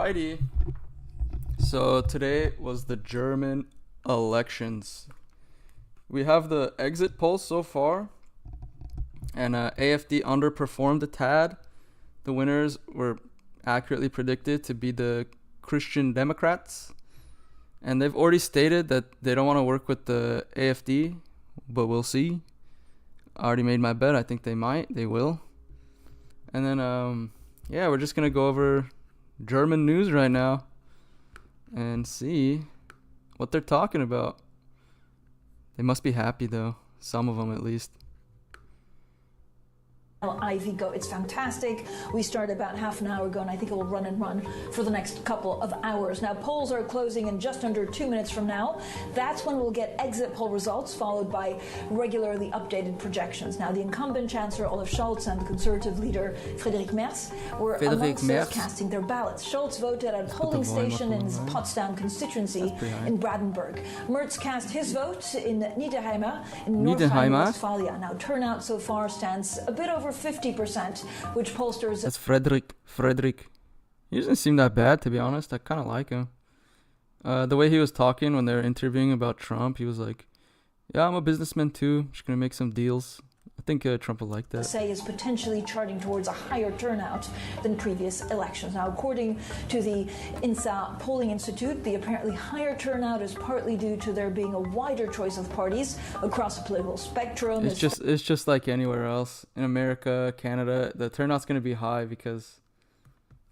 Alrighty. So today was the German elections. We have the exit polls so far, and AfD underperformed a tad. The winners were accurately predicted to be the Christian Democrats, and they've already stated that they don't want to work with the AfD, but we'll see. I already made my bet. I think they might. They will. And then, we're just going to go over German news right now and see what they're talking about. They must be happy, though. Some of them, at least. Ivy go. It's fantastic. We started about half an hour ago, and I think it will run and run for the next couple of hours. Now, polls are closing in just under 2 minutes from now. That's when we'll get exit poll results, followed by regularly updated projections. Now, the incumbent Chancellor Olaf Scholz and the Conservative leader Friedrich Merz were amongst those casting their ballots. Scholz voted at a polling station in his Potsdam constituency in Brandenburg. Merz cast his vote in Niederheimer in North Rhine-Westphalia. Now, turnout so far stands a bit over 50%, which pollsters... That's Frederick. He doesn't seem that bad, to be honest. I kind of like him. The way he was talking when they were interviewing about Trump, he was like, yeah, I'm a businessman too. Just going to make some deals. I think Trump will like that. Say is potentially charting towards a higher turnout than previous elections. Now, according to the INSA Polling Institute, the apparently higher turnout is partly due to there being a wider choice of parties across the political spectrum. It's just like anywhere else. In America, Canada, the turnout's going to be high because,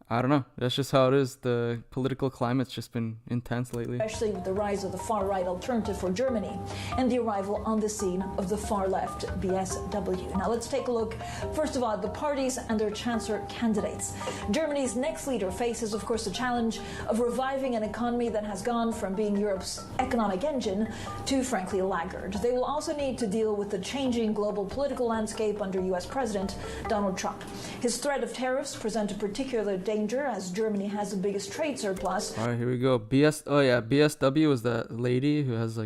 I don't know, that's just how it is. The political climate's just been intense lately. Especially with the rise of the far-right alternative for Germany and the arrival on the scene of the far-left BSW. Now let's take a look, first of all, at the parties and their chancellor candidates. Germany's next leader faces, of course, the challenge of reviving an economy that has gone from being Europe's economic engine to, frankly, a laggard. They will also need to deal with the changing global political landscape under U.S. President Donald Trump. His threat of tariffs present a particular danger as Germany has the biggest trade surplus. All right, here we go. BSW is that lady who has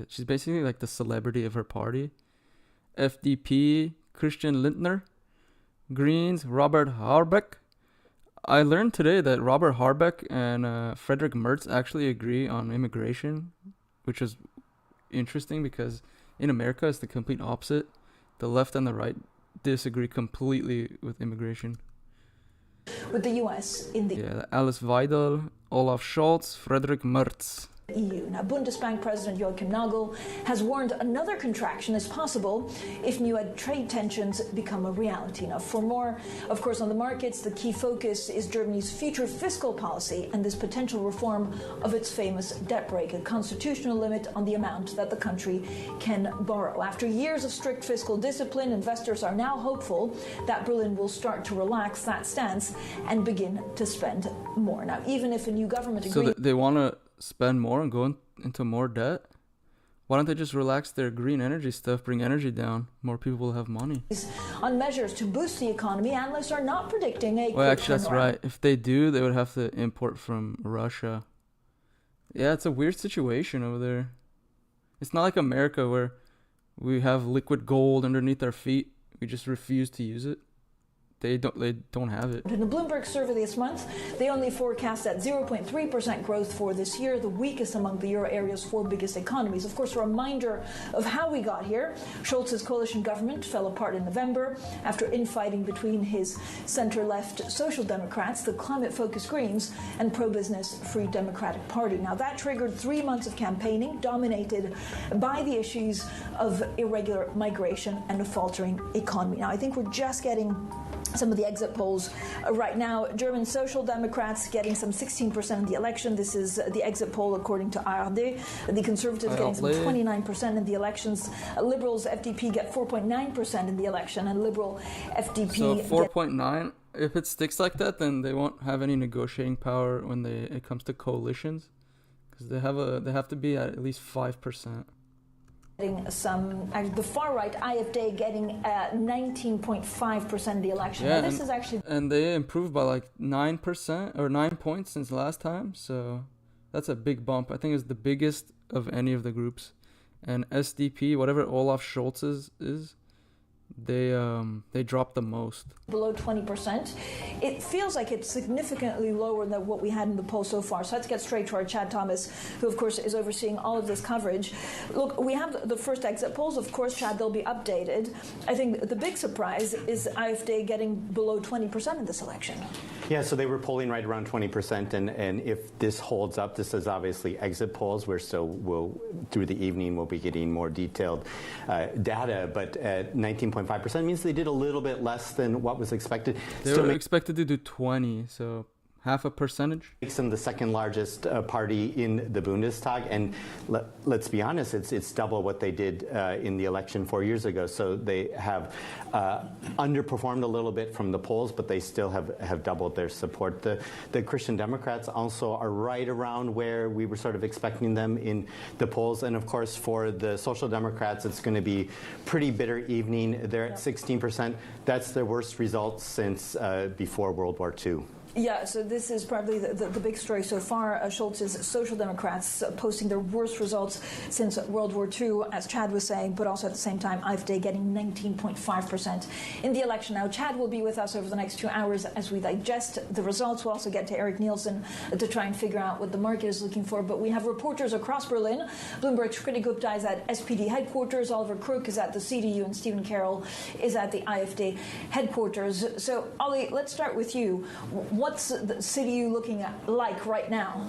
she's basically like the celebrity of her party. FDP, Christian Lindner. Greens, Robert Habeck. I learned today that Robert Habeck and Friedrich Merz actually agree on immigration, which is interesting because in America it's the complete opposite. The left and the right disagree completely with immigration. With the U.S. in the Alice Weidel, Olaf Scholz, Friedrich Merz. EU. Now, Bundesbank President Joachim Nagel has warned another contraction is possible if new trade tensions become a reality. Now, for more, of course, on the markets, the key focus is Germany's future fiscal policy and this potential reform of its famous debt brake, a constitutional limit on the amount that the country can borrow. After years of strict fiscal discipline, investors are now hopeful that Berlin will start to relax that stance and begin to spend more. Now, even if a new government agrees... So they want to spend more and go into more debt? Why don't they just relax their green energy stuff, bring energy down? More people will have money. On measures to boost the economy, analysts are not predicting a... Well, actually, that's right. If they do, they would have to import from Russia. Yeah, it's a weird situation over there. It's not like America where we have liquid gold underneath our feet. We just refuse to use it. They don't have it. In the Bloomberg survey this month, they only forecast at 0.3% growth for this year, the weakest among the euro area's 4 biggest economies. Of course, a reminder of how we got here. Scholz's coalition government fell apart in November after infighting between his center-left Social Democrats, the climate-focused Greens, and pro-business Free Democratic Party. Now, that triggered 3 months of campaigning dominated by the issues of irregular migration and a faltering economy. Now, I think we're just getting some of the exit polls right now. German Social Democrats getting some 16% in the election. This is the exit poll according to AfD. The Conservatives getting some 29% in the elections. Liberals, FDP get 4.9% in the election, and Liberal FDP... So 4.9, if it sticks like that, then they won't have any negotiating power when it comes to coalitions, because they have to be at least 5%. The far right AfD getting 19.5% of the election. Yeah, now, this is actually, and they improved by like 9% or 9 points since last time. So that's a big bump. I think it's the biggest of any of the groups. And SDP, whatever Olaf Scholz is They dropped the most. Below 20%. It feels like it's significantly lower than what we had in the poll so far. So let's get straight to our Chad Thomas, who of course is overseeing all of this coverage. Look, we have the first exit polls. Of course, Chad, they'll be updated. I think the big surprise is AfD getting below 20% in this election. Yeah, so they were polling right around 20%, and if this holds up, this is obviously exit polls. Through the evening, we'll be getting more detailed data, but at 19.5% means they did a little bit less than what was expected. They were expected to do 20, so half a percentage. Makes them the second largest party in the Bundestag, and let's be honest, it's double what they did in the election 4 years ago. So they have underperformed a little bit from the polls, but they still have doubled their support. The Christian Democrats also are right around where we were sort of expecting them in the polls, and of course for the Social Democrats, it's going to be pretty bitter evening. They're at 16%. That's their worst result since before World War II. Yeah, so this is probably the big story so far. Scholz's Social Democrats posting their worst results since World War II, as Chad was saying, but also at the same time, AfD getting 19.5% in the election. Now, Chad will be with us over the next 2 hours as we digest the results. We'll also get to Eric Nielsen to try and figure out what the market is looking for. But we have reporters across Berlin. Bloomberg's Kriti Gupta is at SPD headquarters. Oliver Crook is at the CDU, and Stephen Carroll is at the AfD headquarters. So, Ollie, let's start with you. What's the CDU looking like right now?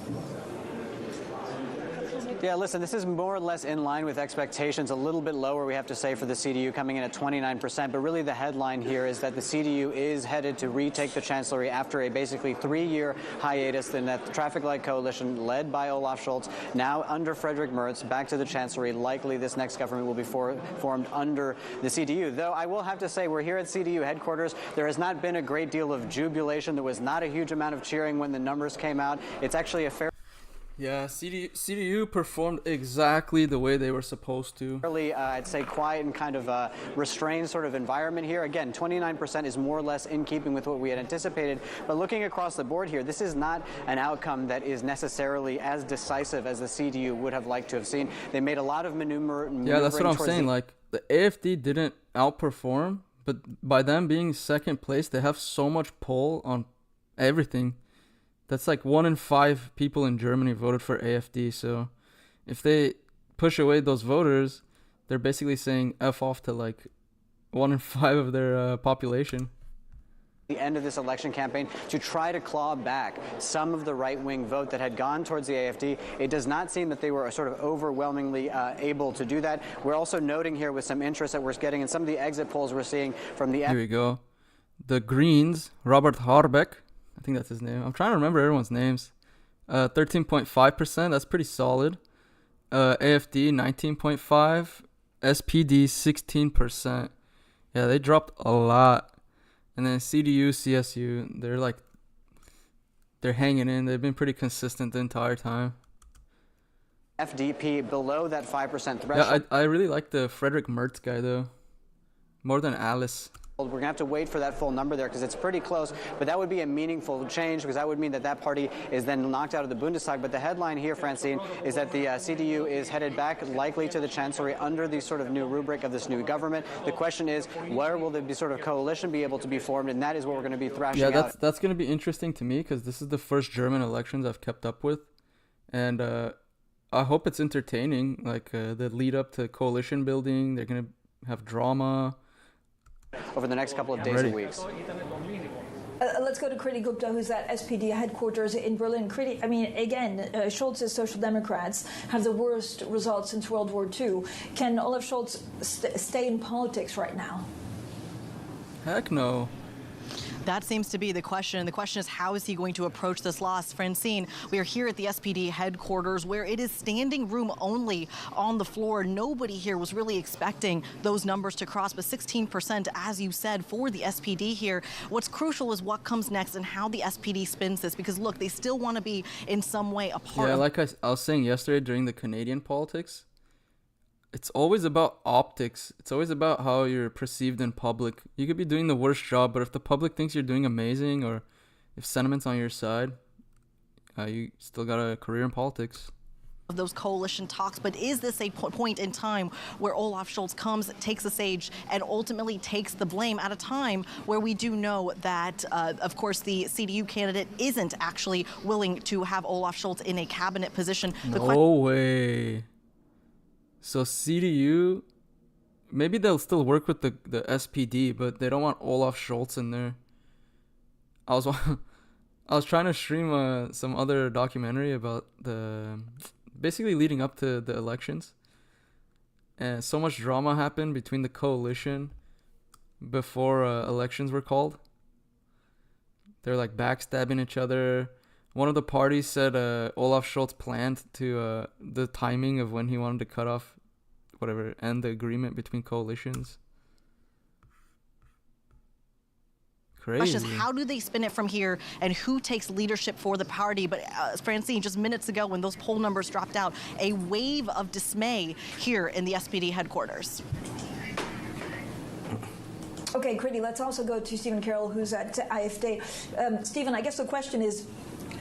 Yeah, listen, this is more or less in line with expectations, a little bit lower, we have to say, for the CDU, coming in at 29%. But really the headline here is that the CDU is headed to retake the chancellery after a basically 3-year hiatus. Then that the Traffic Light Coalition, led by Olaf Scholz, now under Friedrich Merz, back to the chancellery. Likely this next government will be formed under the CDU. Though I will have to say, we're here at CDU headquarters. There has not been a great deal of jubilation. There was not a huge amount of cheering when the numbers came out. It's actually a fair... Yeah, CDU performed exactly the way they were supposed to. Fairly, I'd say, quiet and kind of restrained sort of environment here. Again, 29% is more or less in keeping with what we had anticipated. But looking across the board here, this is not an outcome that is necessarily as decisive as the CDU would have liked to have seen. They made a lot of maneuvering. Yeah, that's what I'm saying. Like, the AfD didn't outperform, but by them being second place, they have so much pull on everything. That's like 1 in 5 people in Germany voted for AfD. So if they push away those voters, they're basically saying F off to like 1 in 5 of their population. The end of this election campaign to try to claw back some of the right-wing vote that had gone towards the AfD. It does not seem that they were sort of overwhelmingly able to do that. We're also noting here with some interest that we're getting in some of the exit polls we're seeing from the... Here we go. The Greens, Robert Habeck, I think that's his name. I'm trying to remember everyone's names. 13.5%. That's pretty solid. AfD 19.5%. SPD 16%. Yeah, they dropped a lot. And then CDU, CSU, they're hanging in. They've been pretty consistent the entire time. FDP below that 5% threshold. Yeah, I really like the Friedrich Merz guy though, more than Alice. We're going to have to wait for that full number there because it's pretty close, but that would be a meaningful change because that would mean that that party is then knocked out of the Bundestag. But the headline here, Francine, is that the CDU is headed back likely to the chancellery under the sort of new rubric of this new government. The question is, where will the sort of coalition be able to be formed? And that is what we're going to be thrashing out. Yeah, that's going to be interesting to me because this is the first German elections I've kept up with. And I hope it's entertaining, like the lead up to coalition building. They're going to have drama over the next couple of days and weeks. Let's go to Kriti Gupta, who's at SPD headquarters in Berlin. Kriti, I mean, again, Scholz's Social Democrats have the worst results since World War II. Can Olaf Scholz stay in politics right now? Heck no. That seems to be the question. The question is, how is he going to approach this loss? Francine, we are here at the SPD headquarters where it is standing room only on the floor. Nobody here was really expecting those numbers to cross, but 16%, as you said, for the SPD here. What's crucial is what comes next and how the SPD spins this, because look, they still want to be in some way a part. Yeah, like I was saying yesterday during the Canadian politics, it's always about optics. It's always about how you're perceived in public. You could be doing the worst job, but if the public thinks you're doing amazing or if sentiment's on your side, you still got a career in politics. of those coalition talks, but is this a point in time where Olaf Scholz comes, takes the stage, and ultimately takes the blame at a time where we do know that, of course, the CDU candidate isn't actually willing to have Olaf Scholz in a cabinet position? No way. So CDU, maybe they'll still work with the SPD, but they don't want Olaf Scholz in there. I was trying to stream some other documentary about basically leading up to the elections, and so much drama happened between the coalition before elections were called. They're like backstabbing each other. One of the parties said Olaf Scholz planned to the timing of when he wanted to cut off end the agreement between coalitions. Crazy. Question is, how do they spin it from here, and who takes leadership for the party? But Francine, just minutes ago when those poll numbers dropped out, a wave of dismay here in the SPD headquarters. Okay, Kriti, let's also go to Stephen Carroll, who's at AfD. Stephen, I guess the question is,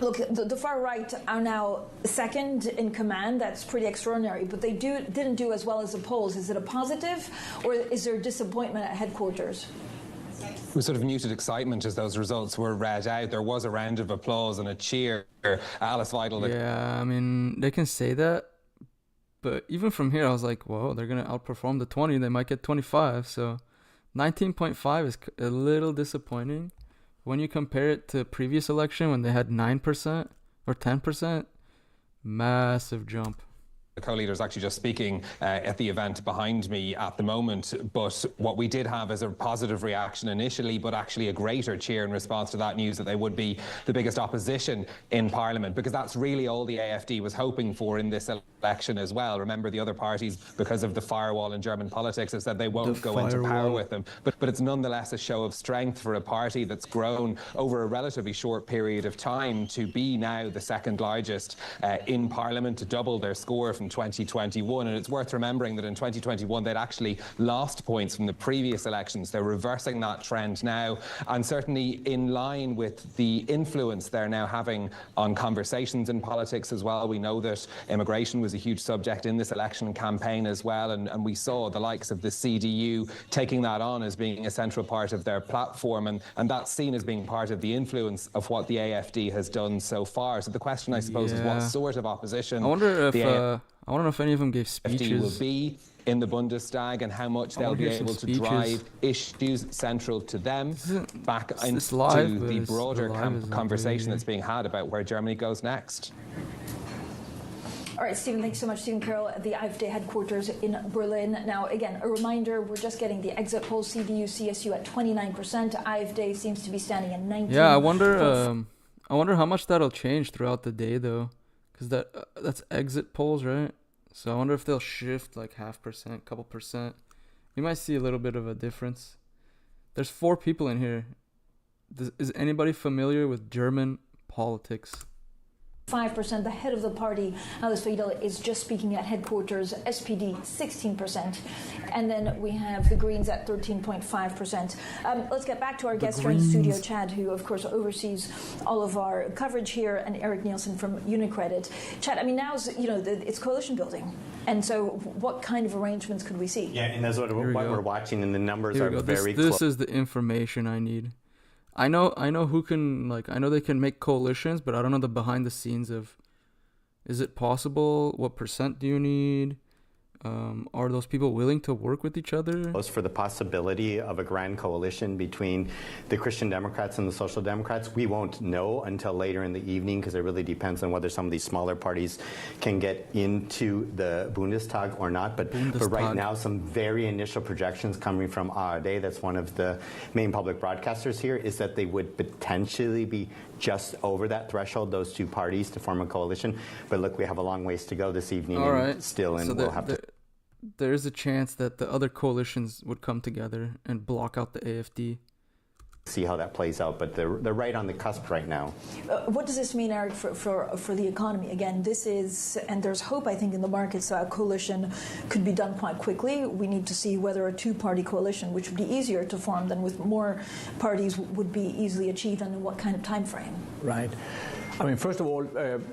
look, the far right are now second in command. That's pretty extraordinary, but they didn't do as well as the polls. Is it a positive, or is there disappointment at headquarters? It was sort of muted excitement as those results were read out. There was a round of applause and a cheer. Alice Weidel. Yeah, I mean, they can say that, but even from here, I was like, whoa, they're going to outperform the 20. They might get 25. So 19.5 is a little disappointing. When you compare it to previous election when they had 9% or 10%, massive jump. The co-leader is actually just speaking at the event behind me at the moment, but what we did have is a positive reaction initially, but actually a greater cheer in response to that news that they would be the biggest opposition in Parliament, because that's really all the AfD was hoping for in this election as well. Remember, the other parties, because of the firewall in German politics, have said they won't go into power with them. But it's nonetheless a show of strength for a party that's grown over a relatively short period of time to be now the second largest in Parliament, to double their score from 2021. And it's worth remembering that in 2021 they'd actually lost points from the previous elections. They're reversing that trend now, and certainly in line with the influence they're now having on conversations in politics as well. We know that immigration was a huge subject in this election campaign as well, and we saw the likes of the CDU taking that on as being a central part of their platform, and that's seen as being part of the influence of what the AfD has done so far. So the question, I suppose, is what sort of opposition I don't know if any of them gave speeches. AfD will be in the Bundestag, and how much they'll be able to drive issues central to them back into the broader conversation that's being had about where Germany goes next. All right, Stephen, thanks so much. Stephen Carroll at the AfD headquarters in Berlin. Now, again, a reminder, we're just getting the exit polls. CDU, CSU at 29%. AfD seems to be standing at 19%. Yeah, I wonder how much that'll change throughout the day, though. Because that's exit polls, right? So I wonder if they'll shift like 0.5%, couple percent. You might see a little bit of a difference. There's 4 people in here. Is anybody familiar with German politics? 5%. The head of the party, Alice Weidel, is just speaking at headquarters. SPD 16%, and then we have the Greens at 13.5%. Let's get back to our guest here in studio, Chad, who of course oversees all of our coverage here, and Eric Nielsen from Unicredit. Chad, I mean, now it's coalition building, and so what kind of arrangements could we see? Yeah, and that's what we're watching, and the numbers are very close. This is the information I need. I know who can, I know they can make coalitions, but I don't know the behind the scenes of, is it possible? What percent do you need? Are those people willing to work with each other? For the possibility of a grand coalition between the Christian Democrats and the Social Democrats, we won't know until later in the evening, because it really depends on whether some of these smaller parties can get into the Bundestag or not. But right now, some very initial projections coming from AfD, that's one of the main public broadcasters here, is that they would potentially be just over that threshold, those two parties, to form a coalition. But look, we have a long ways to go this evening, we'll have to. There is a chance that the other coalitions would come together and block out the AfD. See how that plays out, but they're right on the cusp right now. What does this mean, Eric, for the economy? Again, this is, and there's hope, I think, in the markets that a coalition could be done quite quickly. We need to see whether a two-party coalition, which would be easier to form than with more parties, would be easily achieved, and in what kind of time frame. Right. I mean, first of all,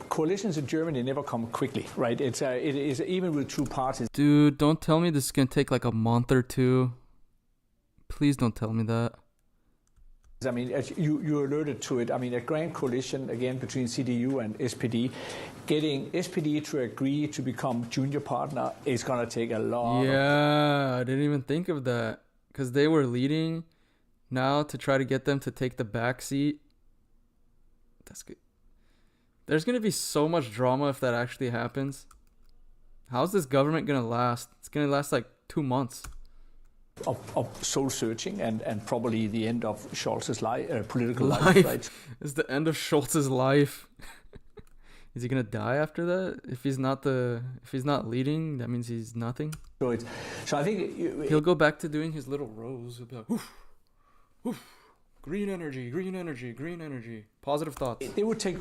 coalitions in Germany never come quickly, right? It is even with two parties. Dude, don't tell me this is going to take like a month or two. Please don't tell me that. I mean, as you alluded to it, I mean, a grand coalition, again, between CDU and SPD, getting SPD to agree to become junior partner is going to take a lot. Yeah, I didn't even think of that. Because they were leading now to try to get them to take the back seat. That's good. There's going to be so much drama if that actually happens. How's this government going to last? It's going to last like 2 months. Of soul searching and probably the end of Scholz's political life. Right? It's the end of Scholz's life. Is he gonna die after that? If he's not leading, that means he's nothing. So I think he'll go back to doing his little rows. He'll be like, woof, woof. Green energy, green energy, green energy. Positive thoughts. It would take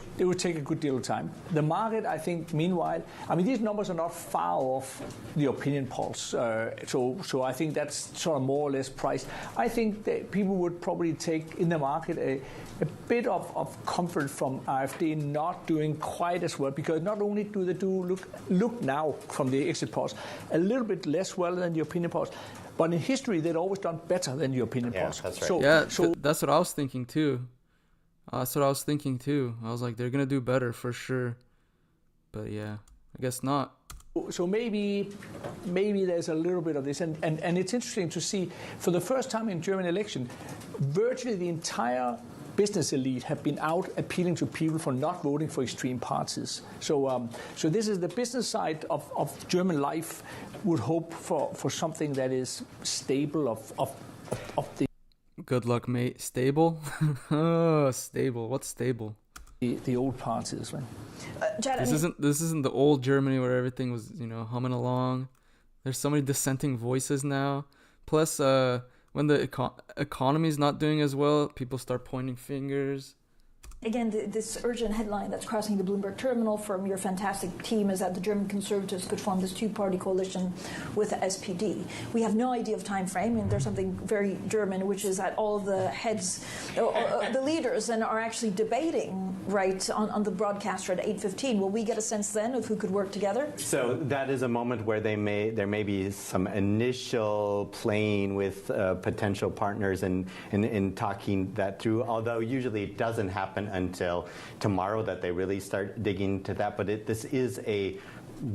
a good deal of time. The market, I think, meanwhile, I mean, these numbers are not far off the opinion polls. So I think that's sort of more or less priced. I think that people would probably take in the market a bit of comfort from AfD not doing quite as well, because not only do they look now from the exit polls a little bit less well than the opinion polls, but in history, they'd always done better than the opinion polls. That's right. That's what I was thinking too. I was like, they're going to do better for sure. But yeah, I guess not. So maybe there's a little bit of this. And it's interesting to see, for the first time in German election, virtually the entire business elite have been out appealing to people for not voting for extreme parties. So this is the business side of German life would hope for something that is stable of the... Good luck, mate. Stable? Oh, stable. What's stable? The old parties, right? This isn't the old Germany where everything was, humming along. There's so many dissenting voices now. Plus, when the economy is not doing as well, people start pointing fingers. Again, this urgent headline that's crossing the Bloomberg terminal from your fantastic team is that the German Conservatives could form this two-party coalition with the SPD. We have no idea of time frame, and there's something very German, which is that all of the heads, the leaders, and are actually debating right on the broadcaster at 8:15. Will we get a sense then of who could work together? So that is a moment where there may be some initial playing with potential partners and talking that through. Although usually it doesn't happen until tomorrow that they really start digging into that. But this is a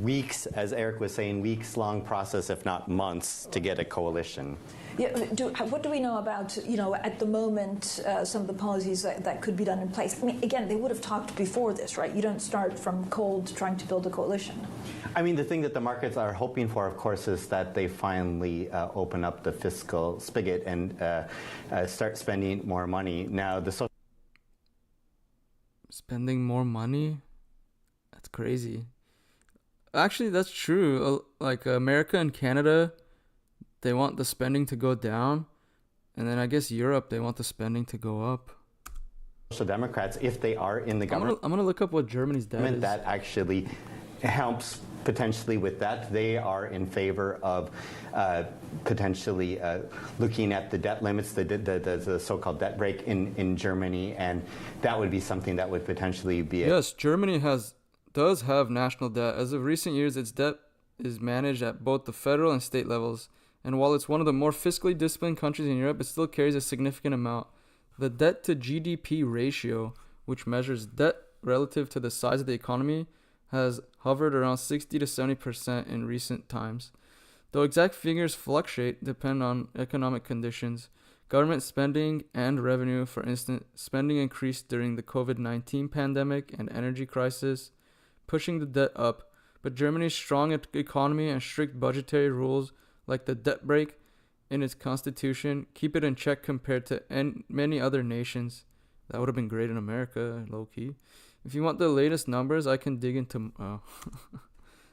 weeks, as Eric was saying, weeks-long process, if not months, to get a coalition. Yeah, what do we know about, at the moment, some of the policies that could be done in place? I mean, again, they would have talked before this, right? You don't start from cold trying to build a coalition. I mean, the thing that the markets are hoping for, of course, is that they finally open up the fiscal spigot and start spending more money. Now, Spending more money? That's crazy. Actually, that's true. Like America and Canada, they want the spending to go down. And then I guess Europe, they want the spending to go up. So Democrats, if they are in the government... I'm going to look up what Germany's debt is. That actually helps potentially with that. They are in favor of potentially looking at the debt limits, the so-called debt break in Germany, and that would be something that would potentially be... Yes, Germany does have national debt. As of recent years, its debt is managed at both the federal and state levels, and while it's one of the more fiscally disciplined countries in Europe, it still carries a significant amount. The debt to GDP ratio, which measures debt relative to the size of the economy, has hovered around 60 to 70% in recent times. Though exact figures fluctuate depending on economic conditions, government spending and revenue, for instance, spending increased during the COVID-19 pandemic and energy crisis, pushing the debt up, but Germany's strong economy and strict budgetary rules, like the debt break in its constitution, keep it in check compared to many other nations. That would have been great in America, low-key. If you want the latest numbers, I can dig into...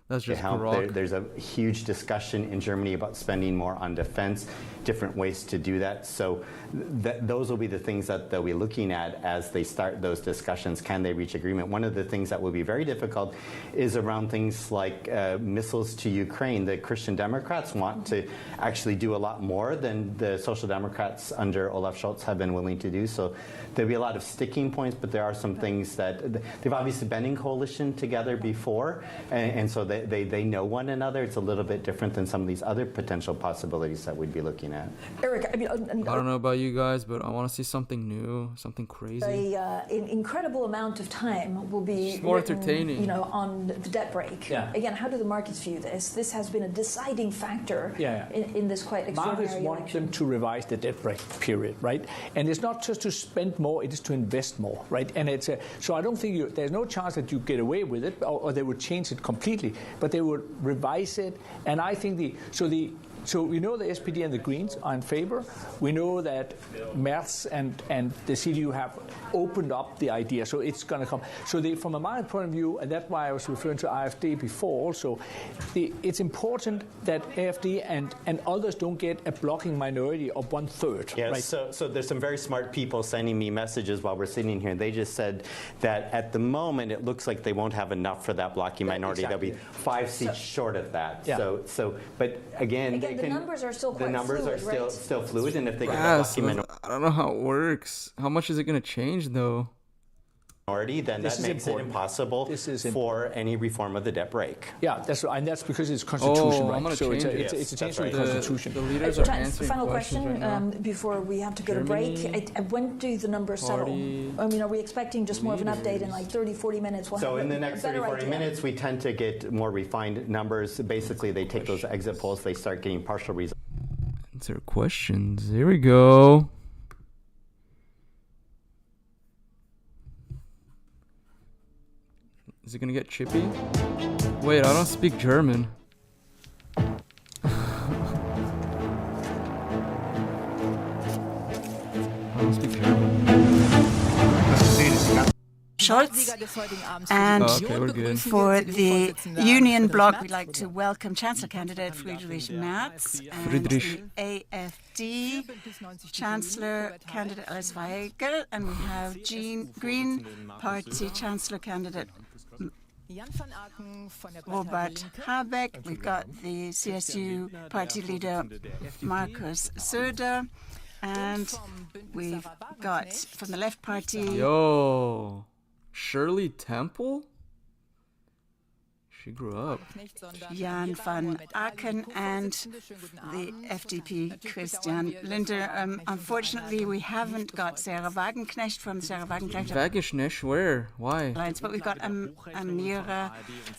That's just help. grok. There's a huge discussion in Germany about spending more on defense, different ways to do that. So those will be the things that they'll be looking at as they start those discussions. Can they reach agreement? One of the things that will be very difficult is around things like missiles to Ukraine. The Christian Democrats want to actually do a lot more than the Social Democrats under Olaf Scholz have been willing to do. So there'll be a lot of sticking points, but there are some things that they've obviously been in coalition together before, and so they know one another. It's a little bit different than some of these other potential possibilities that we'd be looking at. Eric, I mean, I don't know about you guys, but I want to see something new, something crazy. an incredible amount of time will be It's more written, entertaining. you know, on the debt brake. Yeah. Again, how do the markets view this? This has been a deciding factor in this quite extraordinary Markets want election. them to revise the debt brake period, right? And it's not just to spend more; it is to invest more, right? And it's so I don't think there's no chance that you get away with it, or they would change it completely, but they would revise it. And I think so we know the SPD and the Greens are in favor. We know that Merz and the CDU have opened up the idea, so it's going to come. So from a market point of view, and that's why I was referring to AfD before also, it's important that AfD and others don't get a blocking minority of 1/3. Yes, right? so there's some very smart people sending me messages while we're sitting here. They just said that at the moment it looks like they won't have enough for that blocking minority. Exactly. There'll be 5 seats short of that. Yeah. So, but again, they the numbers are still the quite numbers fluid, are still right? still fluid, and if they get Yeah, that so blocking minority, I don't know how it works. How much is it going to change, though? then This that is makes important. it impossible This is for any reform of the debt brake. Yeah, that's right, and that's because it's constitution, Oh, right? I'm gonna so change it. it's a Yes, change that's to the right. constitution. The leaders are answering Final questions question right now. before we have to go to break. Germany, When do the numbers settle? party I mean, are we expecting just more of an update in like 30, 40 minutes? We'll So have in the a next better 30, 40 idea. minutes, we tend to get more refined numbers. Basically, they take those exit polls, they start getting partial results. Answer questions. Here we go. Is it gonna get chippy? Wait, I don't speak German. I don't speak German. Scholz, and Okay, we're good. for the Union bloc, we'd like to welcome Chancellor candidate Friedrich Merz and Friedrich. the AfD Chancellor candidate Alice Weigel, and we have Green Party Chancellor candidate Robert Habeck. We've got the CSU party leader Markus Söder, and we've got from the Left Party Yo, Shirley Temple? She grew up. Jan van Aken and the FDP Christian Linder. Unfortunately, we haven't got Sarah Wagenknecht from Sarah Wagenknecht Wagenknecht, where? Why? Alliance, but we've got Amira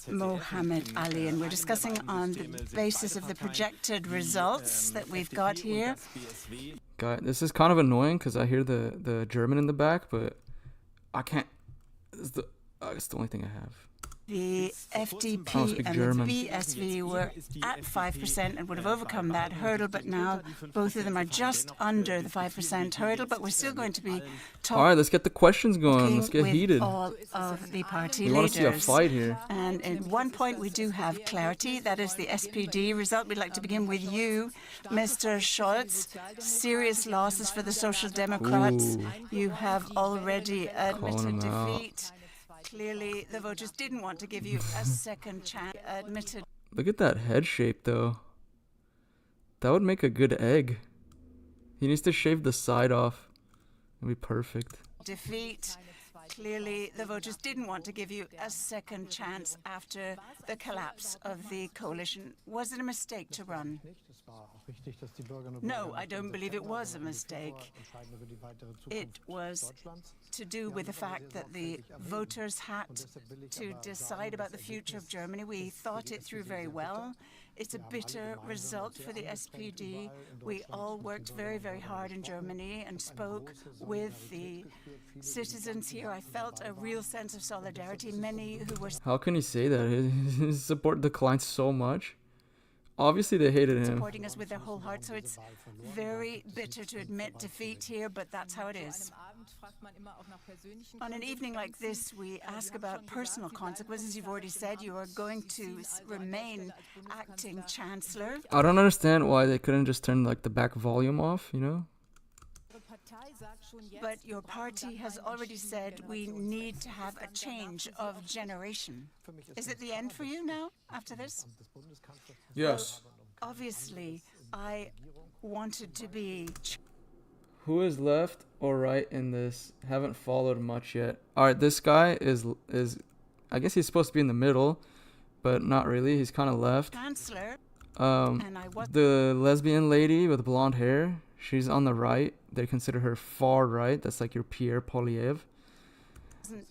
Mohammed Ali, and we're discussing on the basis of the projected results that we've got here. God, this is kind of annoying because I hear the German in the back, but I can't. It's the only thing I have. The I don't FDP speak and German. the BSV were at 5% and would have overcome that hurdle, but now both of them are just under the 5% hurdle, but we're still going to be All right, let's get the questions going. Let's get with heated. all of the party We want to see a leaders. fight here. And at one point we do have clarity. That is the SPD result. We'd like to begin with you, Mr. Scholz. Serious losses for the Social Democrats. Ooh. You have already admitted Calling them out. defeat. Clearly, the voters didn't want to give you a second chance. Admitted Look at that head shape, though. That would make a good egg. He needs to shave the side off. It'd be perfect. defeat. Clearly, the voters didn't want to give you a second chance after the collapse of the coalition. Was it a mistake to run? No, I don't believe it was a mistake. It was to do with the fact that the voters had to decide about the future of Germany. We thought it through very well. It's a bitter result for the SPD. We all worked very, very hard in Germany and spoke with the citizens here. I felt a real sense of solidarity. Many who were How can he say that? His support declined so much. Obviously, they hated him. supporting us with their whole heart. So it's very bitter to admit defeat here, but that's how it is. On an evening like this, we ask about personal consequences. You've already said you are going to remain acting chancellor. I don't understand why they couldn't just turn like the back volume off, you know? But your party has already said we need to have a change of generation. Is it the end for you now, after this? Yes. Obviously, I wanted to be... Who is left or right in this? Haven't followed much yet. Alright, this guy is I guess he's supposed to be in the middle, but not really. He's kind of left. Chancellor, and I was... The lesbian lady with blonde hair, she's on the right. They consider her far right. That's like your Pierre Poilievre. And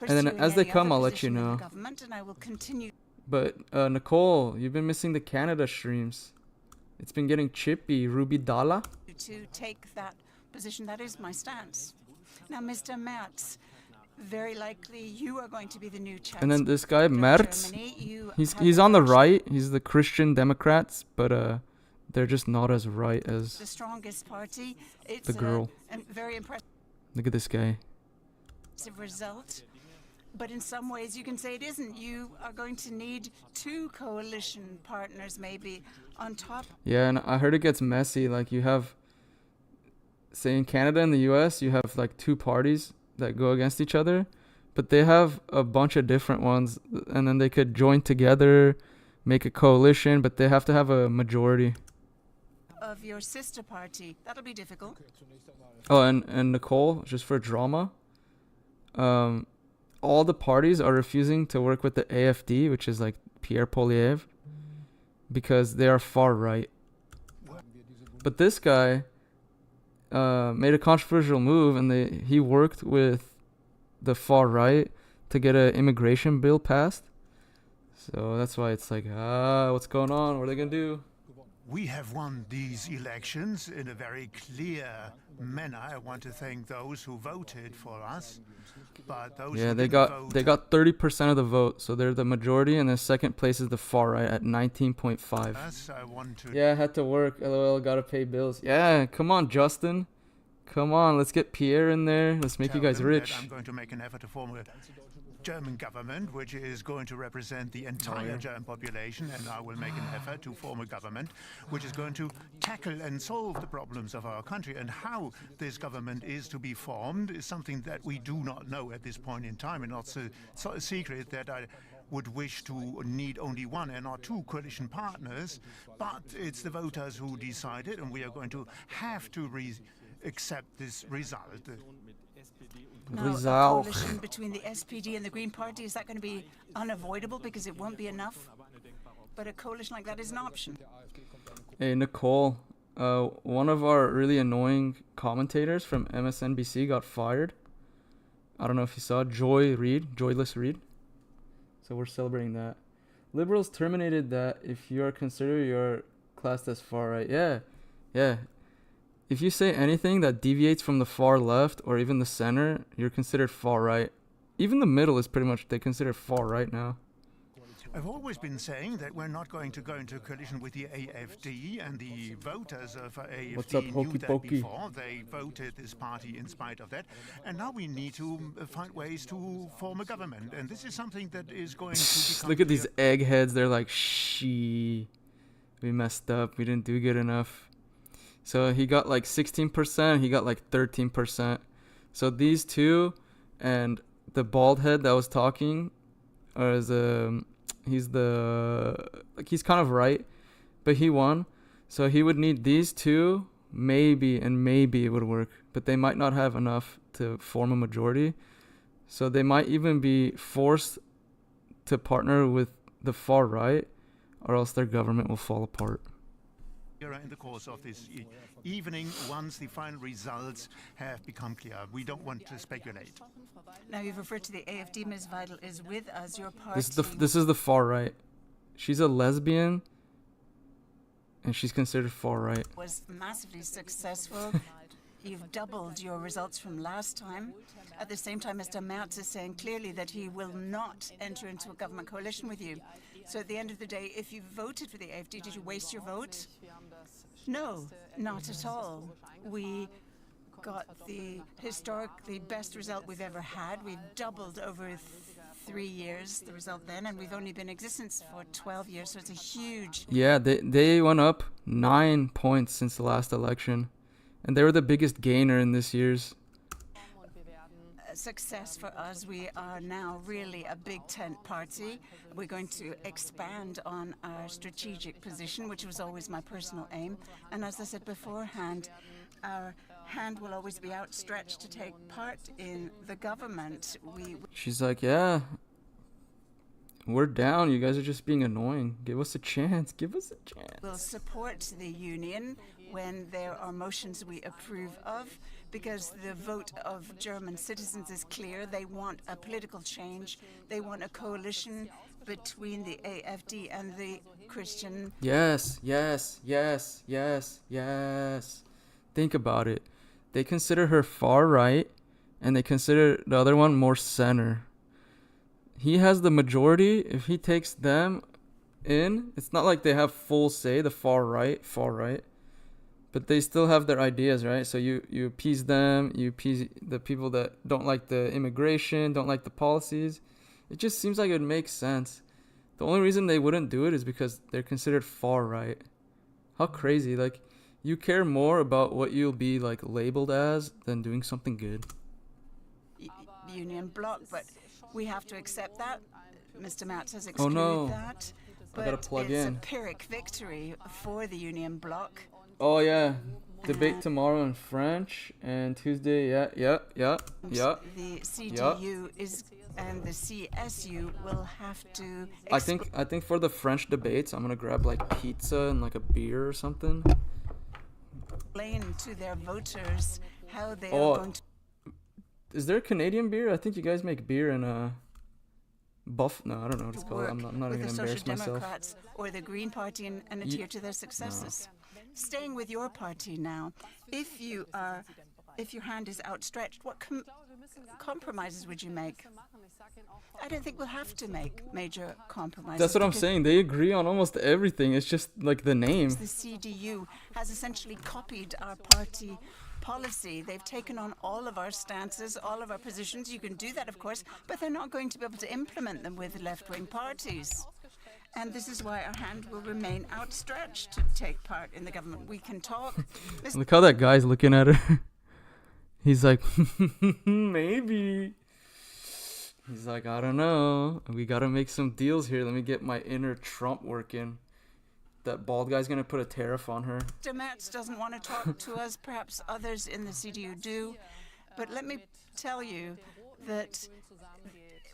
then as they come, I'll let you know. And I will continue. But Nicole, you've been missing the Canada streams. It's been getting chippy. Ruby Dalla. To take that position. That is my stance. Now, Mr. Merz, very likely you are going to be the new chancellor. And then this guy Merz, Germany. he's on the right. He's the Christian Democrats, but they're just not as right as the strongest party. It's the girl. A very impressive Look at this guy. result. But in some ways you can say it isn't. You are going to need two coalition partners maybe on top. Yeah, and I heard it gets messy. Like you have, say in Canada and the US, you have like two parties that go against each other, but they have a bunch of different ones, and then they could join together, make a coalition, but they have to have a majority. Of your sister party. That'll be difficult. Oh, and Nicole, just for drama, all the parties are refusing to work with the AfD, which is like Pierre Poilievre, because they are far right. But this guy made a controversial move, and he worked with the far right to get an immigration bill passed. So that's why it's like, what's going on? What are they gonna do? We have won these elections in a very clear manner. I want to thank those who voted for us. But those who they didn't got 30% of the vote, so they're the majority, and then second place is the far right at 19.5. Yeah, I had to work. LOL, gotta pay bills. Yeah, come on, Justin. Come on, let's get Pierre in there. Let's make you guys rich. I'm going to make an effort to form a German government, which is going to represent the entire German population, and I will make an effort to form a government which is going to tackle and solve the problems of our country. And how this government is to be formed is something that we do not know at this point in time, and not so a secret that I would wish to need only one and not two coalition partners, but it's the voters who decide it, and we are going to have to accept this result. Now, a coalition between the SPD and the Green Party, is that going to be unavoidable because it won't be enough? But a coalition like that is an option. Hey, Nicole, one of our really annoying commentators from MSNBC got fired. I don't know if you saw Joyless Reed. So we're celebrating that. Liberals terminated that if you are considered you're classed as far right. Yeah. If you say anything that deviates from the far left or even the center, you're considered far right. Even the middle is pretty much, they consider far right now. I've always been saying that we're not going to go into a coalition with the AfD, and the voters of AfD knew that before. They voted this party in spite of that. And now we need to find ways to form a government. And this is something that is going to become... Look at these eggheads. They're like, we messed up. We didn't do good enough. So he got like 16%. He got like 13%. So these two and the bald head that was talking he's kind of right, but he won. So he would need these two, maybe it would work, but they might not have enough to form a majority. So they might even be forced to partner with the far right, or else their government will fall apart. In the course of this evening, once the final results have become clear. We don't want to speculate. Now, you've referred to the AfD. Ms. Weidel is with us. Your party... This is the far right. She's a lesbian, and she's considered far right. Was massively successful. You've doubled your results from last time. At the same time, Mr. Merz is saying clearly that he will not enter into a government coalition with you. So at the end of the day, if you voted for the AfD, did you waste your vote? No, not at all. We got the historically best result we've ever had. We've doubled over 3 years the result then, and we've only been in existence for 12 years, so it's a huge... Yeah, they went up 9 points since the last election, and they were the biggest gainer in this year's. Success for us. We are now really a big tent party. We're going to expand on our strategic position, which was always my personal aim. And as I said beforehand, our hand will always be outstretched to take part in the government. She's like, yeah, we're down. You guys are just being annoying. Give us a chance. Give us a chance. We'll support the union when there are motions we approve of, because the vote of German citizens is clear. They want a political change. They want a coalition between the AfD and the Christian. Yes, yes, yes, yes, yes. Think about it. They consider her far right, and they consider the other one more center. He has the majority. If he takes them in, it's not like they have full say, the far right. But they still have their ideas, right? So you appease them, you appease the people that don't like the immigration, don't like the policies. It just seems like it makes sense. The only reason they wouldn't do it is because they're considered far right. How crazy. Like, you care more about what you'll be like labeled as than doing something good. Union bloc, but we have to accept that. Mr. Merz has excluded that. But I gotta plug it's in. a Pyrrhic victory for the Union bloc. Oh yeah, debate tomorrow in French, and Tuesday, yeah. The CDU is and the CSU will have to. I think for the French debates, I'm gonna grab like pizza and like a beer or something. Explain to their voters how they are going to. Is there a Canadian beer? I think you guys make beer in No, I don't know what it's called. I'm not even gonna embarrass myself. Democrats or the Green Party and adhere to their successes. No. Staying with your party now, if your hand is outstretched, what compromises would you make? I don't think we'll have to make major compromises. That's what I'm saying. They agree on almost everything. It's just like the name. The CDU has essentially copied our party policy. They've taken on all of our stances, all of our positions. You can do that, of course, but they're not going to be able to implement them with left-wing parties. And this is why our hand will remain outstretched to take part in the government. We can talk. Look how that guy's looking at her. He's like, maybe. He's like, I don't know. We got to make some deals here. Let me get my inner Trump working. That bald guy's going to put a tariff on her. Mr. Merz doesn't want to talk to us. Perhaps others in the CDU do. But let me tell you that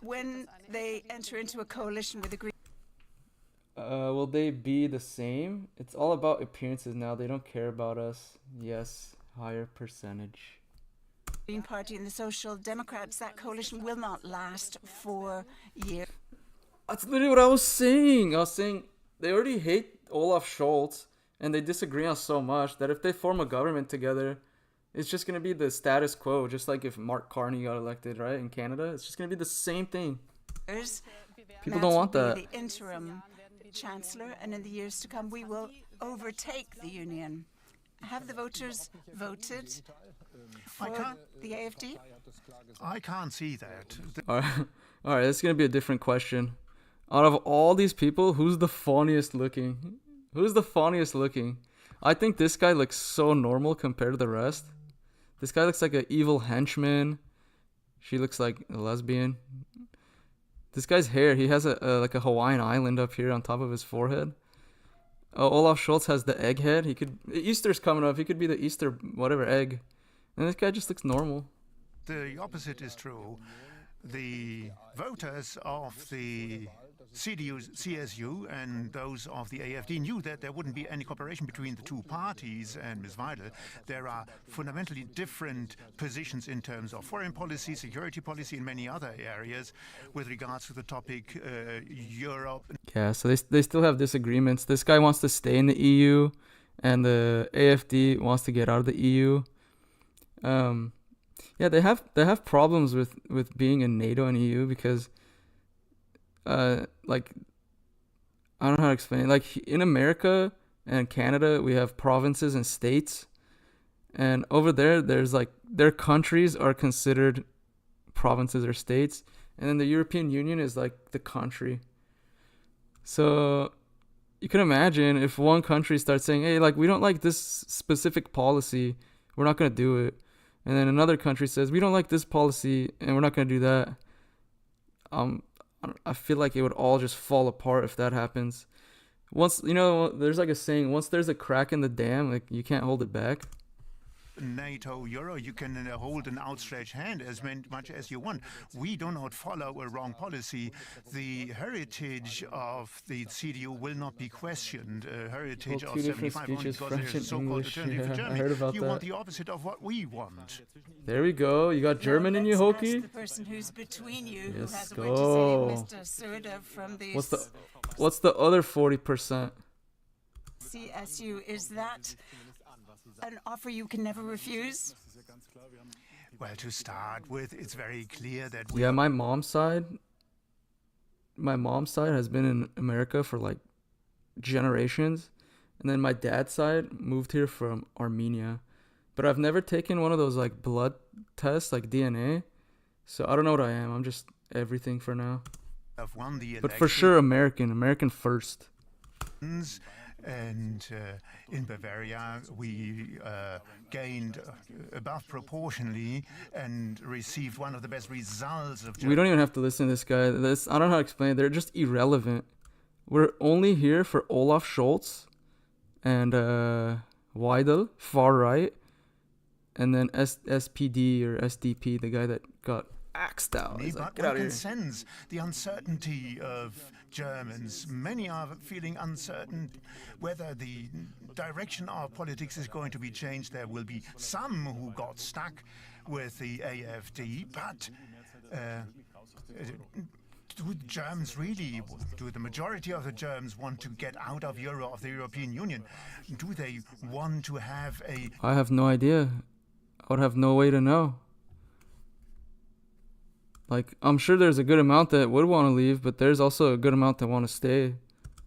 when they enter into a coalition with the Green... Will they be the same? It's all about appearances now. They don't care about us. Yes, higher percentage. Green Party and the Social Democrats, that coalition will not last for years. That's literally what I was saying. I was saying they already hate Olaf Scholz, and they disagree on so much that if they form a government together, it's just going to be the status quo, just like if Mark Carney got elected, right, in Canada. It's just going to be the same thing. People don't want that. The interim Chancellor, and in the years to come, we will overtake the Union. Have the voters voted for the AfD? I can't see that. All right, this is going to be a different question. Out of all these people, who's the funniest looking? Who's the funniest looking? I think this guy looks so normal compared to the rest. This guy looks like an evil henchman. She looks like a lesbian. This guy's hair, he has like a Hawaiian island up here on top of his forehead. Olaf Scholz has the egg head. Easter's coming up. He could be the Easter whatever egg. And this guy just looks normal. The opposite is true. The voters of the CDU-CSU and those of the AfD knew that there wouldn't be any cooperation between the two parties, and Ms. Weidel, there are fundamentally different positions in terms of foreign policy, security policy, and many other areas with regards to the topic Europe. Yeah, so they still have disagreements. This guy wants to stay in the EU, and the AfD wants to get out of the EU. Yeah, they have problems with being in NATO and EU because like I don't know how to explain it. Like in America and Canada, we have provinces and states, and over there, there's like their countries are considered provinces or states, and then the European Union is like the country. So you can imagine if one country starts saying, "Hey, like we don't like this specific policy, we're not gonna do it," and then another country says, "We don't like this policy, and we're not gonna do that." I feel like it would all just fall apart if that happens. Once, there's like a saying, once there's a crack in the dam, like you can't hold it back. NATO, Euro, you can hold an outstretched hand as much as you want. We do not follow a wrong policy. The heritage of the CDU will not be questioned. Heritage of 75 only because there's a so-called alternative for Germany. I heard about you that. want the opposite of what we want. There we go. You got German in you, Hoki? The person who's between you Yes, who has go. a word to say, Mr. Söder from the What's the other 40%? CSU. Is that an offer you can never refuse? Well, to start with, it's very clear that Yeah, my mom's side has been in America for like generations, and then my dad's side moved here from Armenia. But I've never taken one of those like blood tests, like DNA. So I don't know what I am. I'm just everything for now. have won the election. But for sure, American first. And in Bavaria, we gained above proportionally and received one of the best results of Germany. We don't even have to listen to this guy. I don't know how to explain it. They're just irrelevant. We're only here for Olaf Scholz and Weidel, far right, and then SPD or SDP, the guy that got axed out. He's like, But one can sense the uncertainty of Germans. Many are feeling uncertain whether the direction of politics is going to be changed. There will be some who got stuck with the AfD, but do the Germans really, do the majority of the Germans want to get out of the European Union? Do they want to have a... I have no idea. I would have no way to know. Like, I'm sure there's a good amount that would want to leave, but there's also a good amount that want to stay.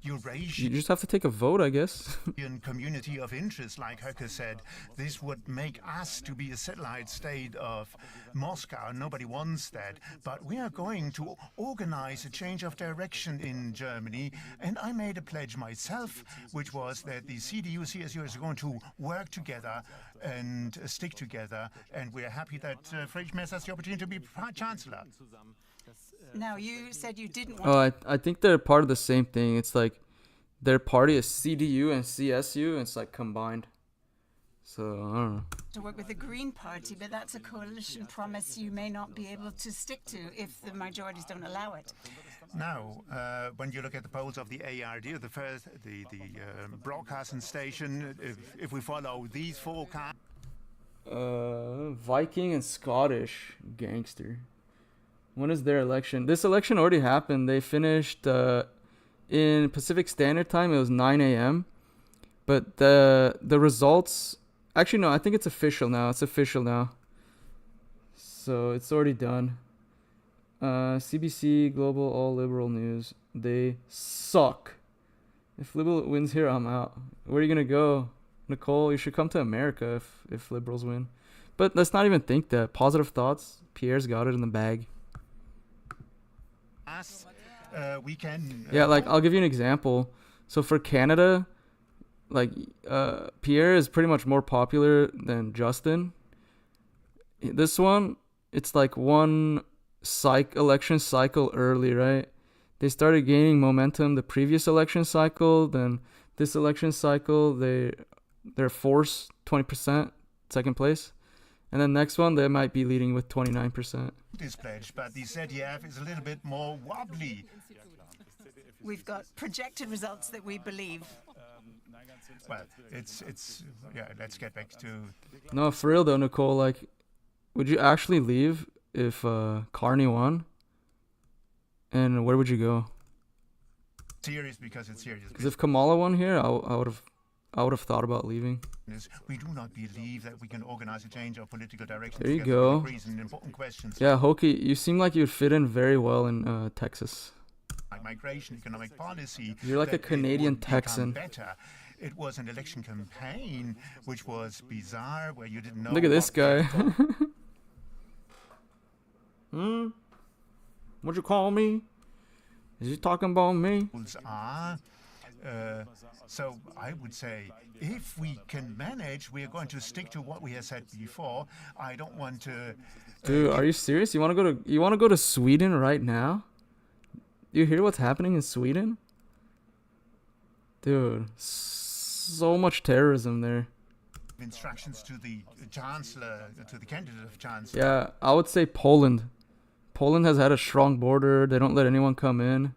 You just have to take a vote, I guess. Community of interest, like Höcke said, this would make us to be a satellite state of Moscow. Nobody wants that. But we are going to organize a change of direction in Germany. And I made a pledge myself, which was that the CDU-CSU is going to work together and stick together. And we're happy that Friedrich Merz has the opportunity to be Chancellor. Now, you said you didn't want I think they're part of the same thing. It's like their party is CDU and CSU, and it's like combined. So, I don't know. to work with the Green Party, but that's a coalition promise you may not be able to stick to if the majorities don't allow it. Now, when you look at the polls of the ARD, the broadcasting station, if we follow these forecasts... Viking and Scottish gangster. When is their election? This election already happened. They finished in Pacific Standard Time. It was 9 a.m. But the results... Actually, no, I think it's official now. It's official now. So it's already done. CBC, Global, All Liberal News. They suck. If Liberal wins here, I'm out. Where are you going to go? Nicole, you should come to America if Liberals win. But let's not even think that. Positive thoughts. Pierre's got it in the bag. We can... Yeah, like, I'll give you an example. So for Canada, like, Pierre is pretty much more popular than Justin. This one, it's like one election cycle early, right? They started gaining momentum the previous election cycle. Then this election cycle, they're forced 20%, second place. And then next one, they might be leading with 29%. This pledge, but the ZDF is a little bit more wobbly. We've got projected results that we believe. Well, it's yeah, let's get back to... No, for real though, Nicole, like, would you actually leave if Carney won? And where would you go? Serious because it's serious. Because if Kamala won here, I would have I would have thought about leaving. We do not believe that we can organize a change of political direction. There you go. Important questions. Yeah, Hoki, you seem like you'd fit in very well in Texas. Like migration, economic policy. You're like a Canadian Texan. Better. It was an election campaign which was bizarre, where you didn't know. Look at this guy. What'd you call me? Is he talking about me? So I would say, if we can manage, we are going to stick to what we have said before. I don't want to. Dude, are you serious? You want to go to Sweden right now? You hear what's happening in Sweden? Dude, so much terrorism there. Instructions to the chancellor, to the candidate of chancellor. Yeah, I would say Poland. Poland has had a strong border. They don't let anyone come in.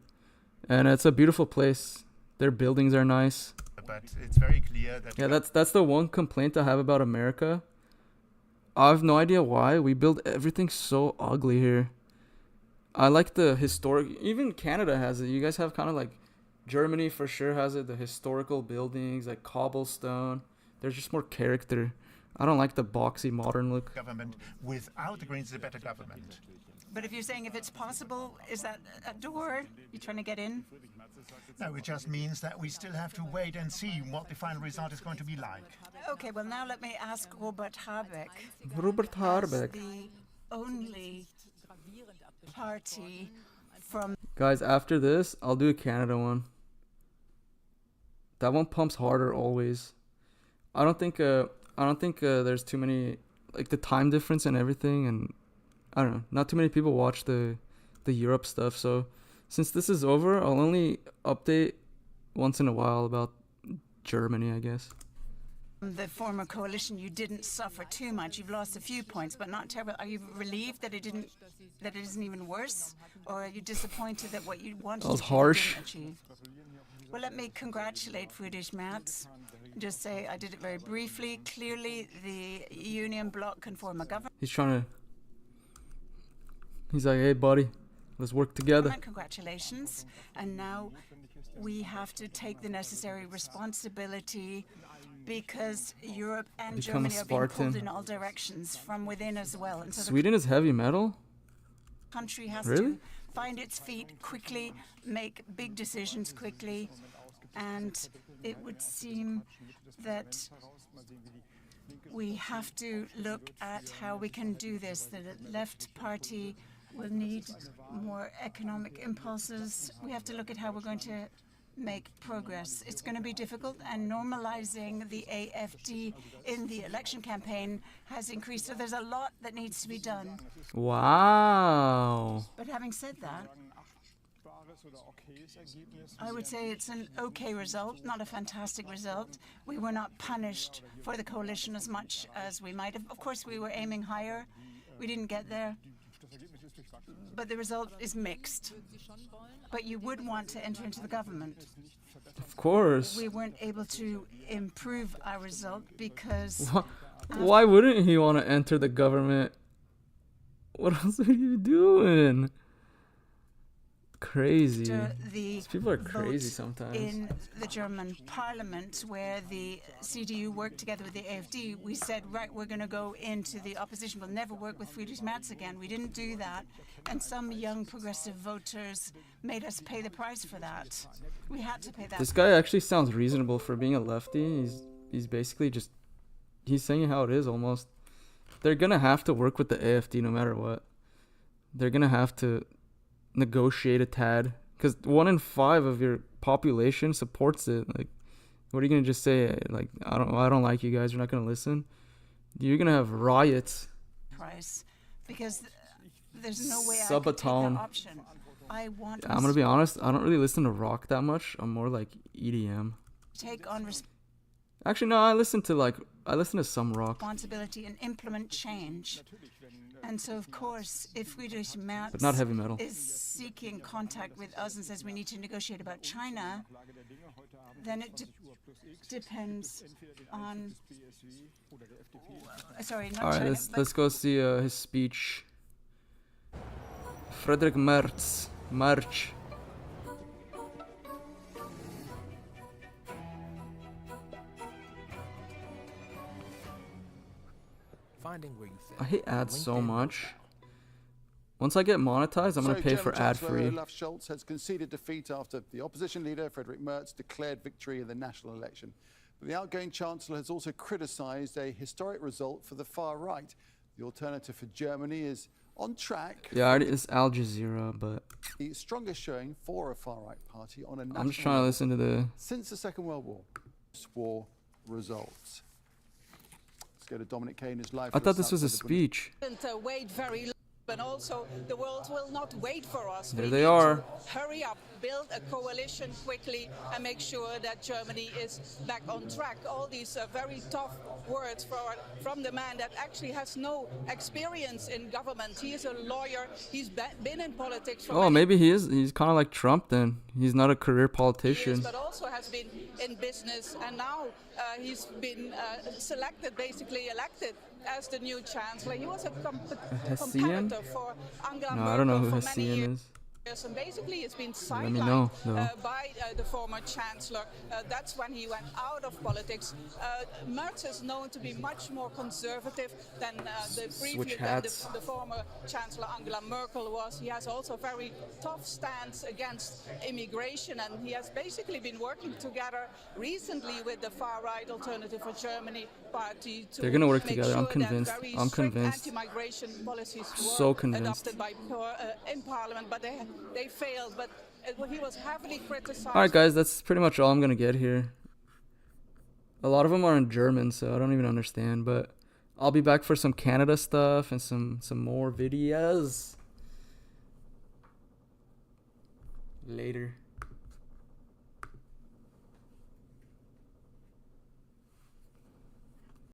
And it's a beautiful place. Their buildings are nice. But it's very clear that... Yeah, that's the one complaint I have about America. I have no idea why. We build everything so ugly here. I like the historic... Even Canada has it. You guys have kind of like... Germany for sure has it. The historical buildings, like cobblestone. There's just more character. I don't like the boxy modern look. Government without the Greens is a better government. But if you're saying if it's possible, is that a door you're trying to get in? No, it just means that we still have to wait and see what the final result is going to be like. Okay, well now let me ask Robert Habeck. Robert Habeck. The only party from... Guys, after this, I'll do a Canada one. That one pumps harder always. I don't think there's too many, like the time difference and everything, and I don't know, not too many people watch the Europe stuff. So since this is over, I'll only update once in a while about Germany, I guess. The former coalition, you didn't suffer too much. You've lost a few points, but not terrible. Are you relieved that it isn't even worse, or are you disappointed that what you wanted was to harsh. didn't achieve? Well, let me congratulate Friedrich Merz. Just say I did it very briefly. Clearly, the Union bloc can form a government. He's like, hey, buddy, let's work together. Congratulations. And now we have to take the necessary responsibility, because Europe and Germany are being pulled in all directions from within as well. And so Sweden is heavy metal? The country has to find its feet quickly, make big decisions quickly, and it would seem that we have to look at how we can do this. The left party will need more economic impulses. We have to look at how we're going to make progress. It's going to be difficult, and normalizing the AfD in the election campaign has increased. So there's a lot that needs to be done. Wow. But having said that, I would say it's an okay result, not a fantastic result. We were not punished for the coalition as much as we might have. Of course, we were aiming higher. We didn't get there. But the result is mixed. But you would want to enter into the government. Of course. We weren't able to improve our result because... Why wouldn't he want to enter the government? What else are you doing? Crazy. These people are crazy sometimes. In the German parliament, where the CDU worked together with the AfD, we said, right, we're going to go into the opposition. We'll never work with Friedrich Merz again. We didn't do that. And some young progressive voters made us pay the price for that. We had to pay that. This guy actually sounds reasonable for being a lefty. He's basically just, he's saying how it is almost. They're going to have to work with the AfD no matter what. They're going to have to negotiate a tad, because 1 in 5 of your population supports it. Like, what are you gonna just say? Like, I don't like you guys. You're not gonna listen. You're gonna have riots. Price, because there's no way Subatone. I could take that option. I'm gonna be honest. I don't really listen to rock that much. I'm more like EDM. Take on Actually, no. I listen to some rock. Responsibility and implement change. And so, of course, if Friedrich Merz but not heavy metal. is seeking contact with us and says we need to negotiate about China, then it depends on... Sorry, not All right, China. let's go see his speech. Friedrich Merz. March. finding where you fit. I hate ads so LinkedIn. much. Once I get monetized, I'm gonna pay for ad free. Olaf Scholz has conceded defeat after the opposition leader Friedrich Merz declared victory in the national election. But the outgoing chancellor has also criticized a historic result for the far right. The Alternative for Germany is on track. Yeah, it's Al Jazeera, but The strongest showing for a far right party on a national I'm just trying to listen to the. since the Second World War. War results. Let's go to Dominic Kane, who's live. I thought this was a speech. Wait very long, and also the world will not wait for us. There We they need are. to hurry up, build a coalition quickly, and make sure that Germany is back on track. All these very tough words from the man that actually has no experience in government. He is a lawyer. He's been in politics for Oh, many maybe he is. He's kind of like Trump then. He's not a career years, politician. but also has been in business, and now he's been selected, basically elected as the new chancellor. He was a Hessian? competitor for Angela No, Merkel I don't know who for many Hessian years. is. And basically, it's been Let me know, sidelined though. by the former chancellor. That's when he went out of politics. Merz is known to be much more conservative than the former chancellor Angela Merkel was. He has also a very tough stance against immigration, and he has basically been working together recently with the far-right Alternative for Germany party to They're gonna work make together. I'm sure convinced. that very I'm strict convinced. anti-migration policies So were convinced. adopted by in Parliament, but they failed. But he was heavily criticized. Alright, guys, that's pretty much all I'm gonna get here. A lot of them are in German, so I don't even understand. But I'll be back for some Canada stuff and some more videos. Later.